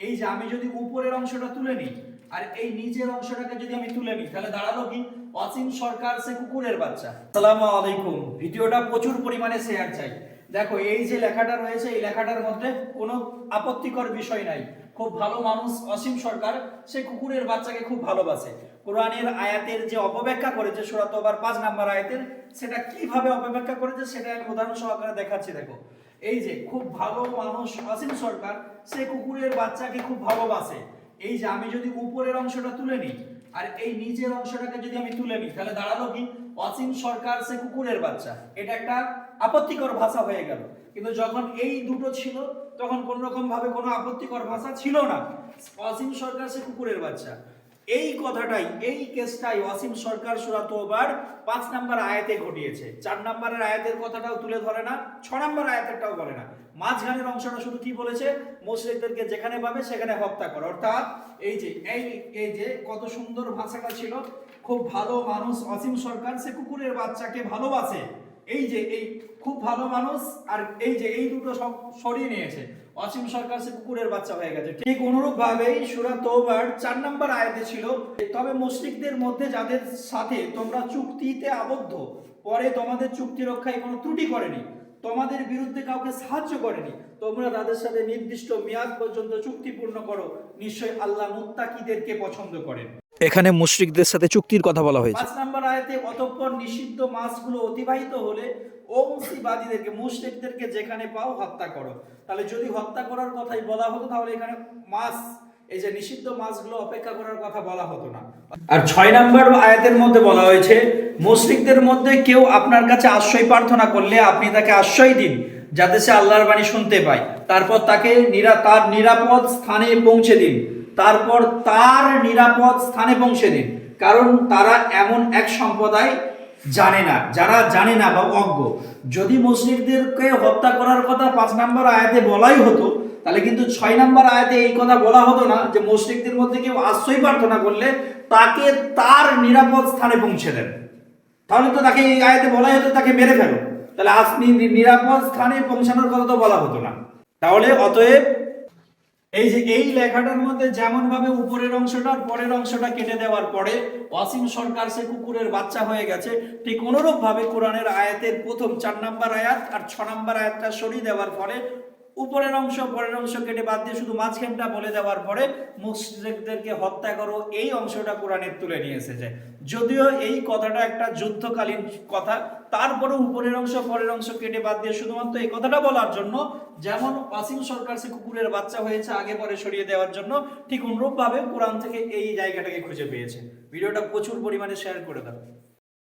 এই যে আমি যদি উপরের অংশটা তুলে নিই আর এই নিচের অংশটাকে যদি আমি তুলে নিই তাহলে দাঁড়ালো কি অসীম সরকার সে কুকুরের বাচ্চা। আসসালামু আলাইকুম। ভিডিওটা প্রচুর পরিমাণে শেয়ার চাই। দেখো এই যে লেখাটা রয়েছে এই লেখাটার মধ্যে কোনো আপত্তিকর বিষয় নাই। খুব ভালো মানুষ অসীম সরকার সে কুকুরের বাচ্চাকে খুব ভালোবাসে। কোরআনের আয়াতের যে অপব্যাখ্যা করেছে সূরা তওবার 5 নম্বর আয়াতের, সেটা কিভাবে অপব্যাখ্যা করেছে সেটা আমি উদাহরণ সহকারে দেখাচ্ছি। দেখো এই যে খুব ভালো মানুষ অসীম সরকার সে কুকুরের বাচ্চাকে খুব ভালোবাসে। এই যে আমি যদি উপরের অংশটা তুলে নিই আর এই নিচের অংশটাকে যদি আমি তুলে নিই তাহলে দাঁড়ালো কি অসীম সরকার সে কুকুরের বাচ্চা। এটা একটা আপত্তিকর ভাষা হয়ে গেল। কিন্তু যখন এই দুটো ছিল তখন কোন রকম ভাবে কোনো আপত্তিকর ভাষা ছিল না। অসীম সরকার সে কুকুরের বাচ্চা, এই কথাটাই এই কেসটাই অসীম সরকার সূরা তওবার 5 নম্বর আয়াতে ঘটিয়েছে। 4 নম্বরের আয়াতের কথাটাও তুলে ধরে না, 6 নম্বর আয়াতেরটাও বলে না। মাঝখানের অংশটা শুধু কি বলেছে, মুশরিকদেরকে যেখানে পাবে সেখানে হত্যা করো। অর্থাৎ এই যে কত সুন্দর ভাষাটা ছিল, খুব ভালো মানুষ অসীম সরকার সে কুকুরের বাচ্চাকে ভালোবাসে। এই যে এই খুব ভালো মানুষ আর এই যে এই দুটো সব সরিয়ে নিয়েছে, অসীম সরকার সে কুকুরের বাচ্চা হয়ে গেছে। ঠিক অনুরূপ ভাবেই সূরা তওবার 4 নম্বর আয়াতে ছিল, তবে মুশরিকদের মধ্যে যাদের সাথে তোমরা চুক্তিতে আবদ্ধ, পরে তোমাদের চুক্তি রক্ষায় কোনো ত্রুটি করেনি, তোমাদের বিরুদ্ধে কাউকে সাহায্য করেনি, তোমরা তাদের সাথে নির্দিষ্ট মেয়াদ পর্যন্ত চুক্তি পূর্ণ করো, নিশ্চয়ই আল্লাহ মুত্তাকিদেরকে পছন্দ করেন। এখানে মুশরিকদের সাথে চুক্তির কথা বলা হয়েছে। 5 নম্বর আয়াতে অতঃপর নিষিদ্ধ মাসগুলো অতিবাহিত হলে অংশীবাদীদেরকে মুশরিকদেরকে যেখানে পাও হত্যা করো। তাহলে যদি হত্যা করার কথাই বলা হতো তাহলে এখানে মাস, এই যে নিষিদ্ধ মাসগুলো অপেক্ষা করার কথা বলা হতো না। আর 6 নম্বর আয়াতের মধ্যে বলা হয়েছে, মুশরিকদের মধ্যে কেউ আপনার কাছে আশ্রয় প্রার্থনা করলে আপনি তাকে আশ্রয় দিন যাতে সে আল্লাহর বাণী শুনতে পায়, তারপর তাকে তার নিরাপদ স্থানে পৌঁছে দিন, পৌঁছে দিন, কারণ তারা এমন এক সম্প্রদায় যারা জানে না বা অজ্ঞ। যদি মুশরিকদেরকে হত্যা করার কথা 5 নম্বর আয়াতে বলাই হতো তাহলে কিন্তু 6 নম্বর আয়াতে এই কথা বলা হতো না যে মুশরিকদের মধ্যে কেউ আশ্রয় প্রার্থনা করলে তাকে তার নিরাপদ স্থানে পৌঁছে দেন। তাহলে তো তাকে এই আয়াতে বলাই হতো তাকে মেরে ফেলো, তাহলে আপনি নিরাপদ স্থানে পৌঁছানোর কথা তো বলা হতো না। তাহলে অতএব এই যে এই লেখাটার মধ্যে যেমন ভাবে উপরের অংশটা আর পরের অংশটা কেটে দেওয়ার পরে অসীম সরকার সে কুকুরের বাচ্চা হয়ে গেছে, ঠিক অনুরূপ ভাবে কোরআনের আয়াতের প্রথম 4 নম্বর আয়াত আর 6 নম্বর আয়াতটা সরিয়ে দেওয়ার পরে উপরের অংশ পরের অংশ কেটে বাদ দিয়ে শুধু মাঝখানটা বলে দেওয়ার পরে মুশরিকদেরকে হত্যা করো এই অংশটা কোরআনের তুলে নিয়ে এসেছে। যদিও এই কথাটা একটা যুদ্ধকালীন কথা, তারপরে উপরের অংশ পরের অংশ কেটে বাদ দিয়ে শুধুমাত্র এই কথাটা বলার জন্য, যেমন অসীম সরকার সে কুকুরের বাচ্চা হয়েছে আগে পরে সরিয়ে দেওয়ার জন্য, ঠিক অনুরূপ ভাবে কোরআন থেকে এই জায়গাটাকে খুঁজে পেয়েছে। ভিডিওটা প্রচুর পরিমাণে শেয়ার করে দাও।